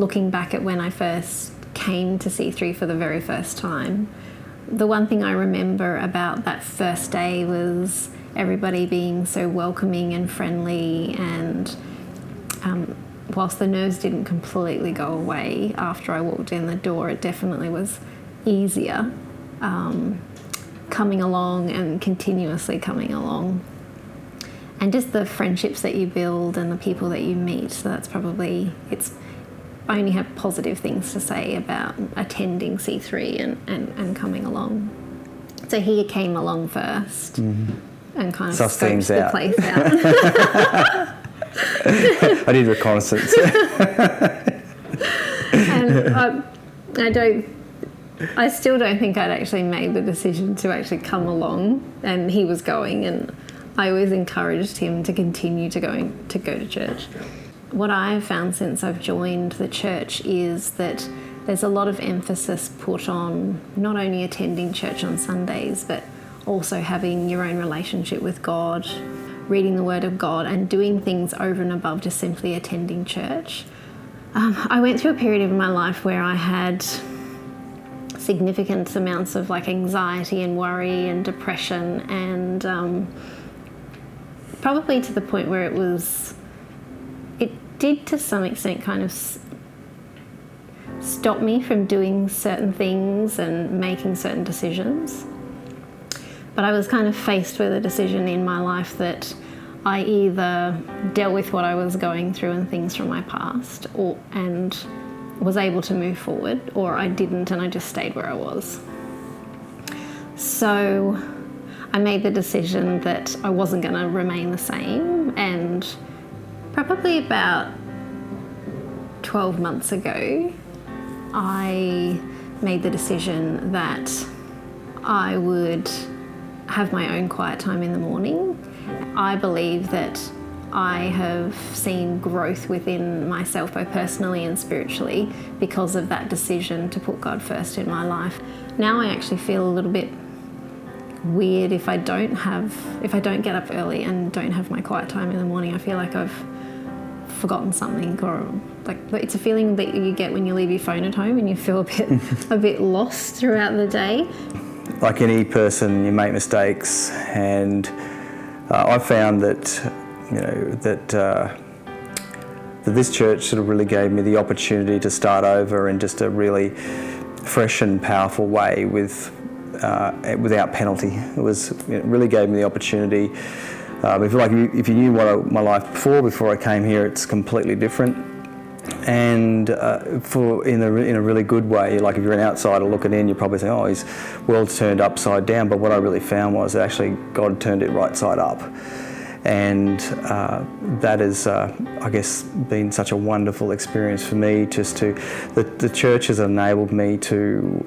looking back at when I first came to C3 for the very first time, the one thing I remember about that first day was everybody being so welcoming and friendly, and whilst the nerves didn't completely go away after I walked in the door, it definitely was easier coming along and continuously coming along. And just the friendships that you build and the people that you meet, so that's probably, I only have positive things to say about attending C3 and coming along. So he came along first and kind of scoped the place out. I did reconnaissance. And I still don't think I'd actually made the decision to actually come along, and he was going, and I always encouraged him to continue to go to church. What I've found since I've joined the church is that there's a lot of emphasis put on not only attending church on Sundays, but also having your own relationship with God, reading the Word of God, and doing things over and above just simply attending church. I went through a period of my life where I had significant amounts of anxiety and worry and depression, and probably to the point where it did to some extent kind of stop me from doing certain things and making certain decisions. But I was kind of faced with a decision in my life that I either dealt with what I was going through and things from my past and was able to move forward, or I didn't and I just stayed where I was. So I made the decision that I wasn't going to remain the same, and probably about 12 months ago, I made the decision that I would have my own quiet time in the morning. I believe that I have seen growth within myself, both personally and spiritually, because of that decision to put God first in my life. Now I actually feel a little bit weird if I don't get up early and don't have my quiet time in the morning. I feel like I've forgotten something, or it's a feeling that you get when you leave your phone at home and you feel a bit lost throughout the day. Like any person, you make mistakes, and I found that that this church sort of really gave me the opportunity to start over in just a really fresh and powerful way without penalty. It really gave me the opportunity. If you knew my life before I came here, it's completely different. And in a really good way. Like if you're an outsider looking in, you probably say, "Oh, his world's turned upside down." But what I really found was that actually God turned it right side up. And that has, I guess, been such a wonderful experience for me. The church has enabled me to,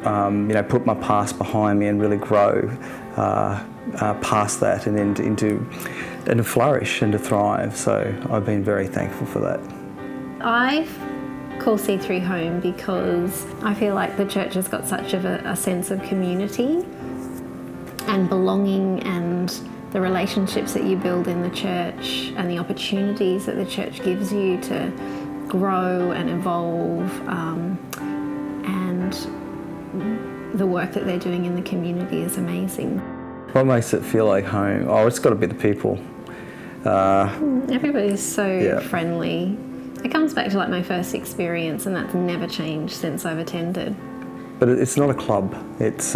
put my past behind me and really grow past that and to flourish and to thrive. So I've been very thankful for that. I call C3 home because I feel like the church has got such of a sense of community and belonging, and the relationships that you build in the church and the opportunities that the church gives you to grow and evolve, and the work that they're doing in the community is amazing. What makes it feel like home? Oh, it's got to be the people. Everybody's so friendly. It comes back to my first experience, and that's never changed since I've attended. But it's not a club. It's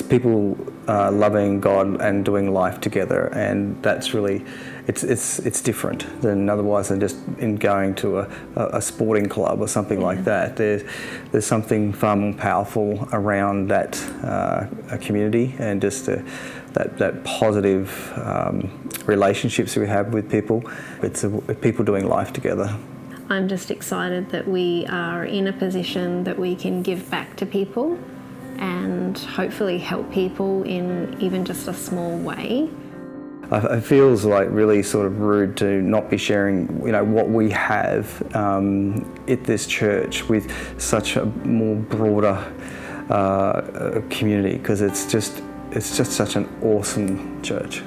people loving God and doing life together, and that's really it's different than otherwise than just in going to a sporting club or something like that. There's something far more powerful around that community and just that positive relationships we have with people. It's people doing life together. I'm just excited that we are in a position that we can give back to people and hopefully help people in even just a small way. It feels like really sort of rude to not be sharing, what we have at this church with such a more broader community, because it's just such an awesome church.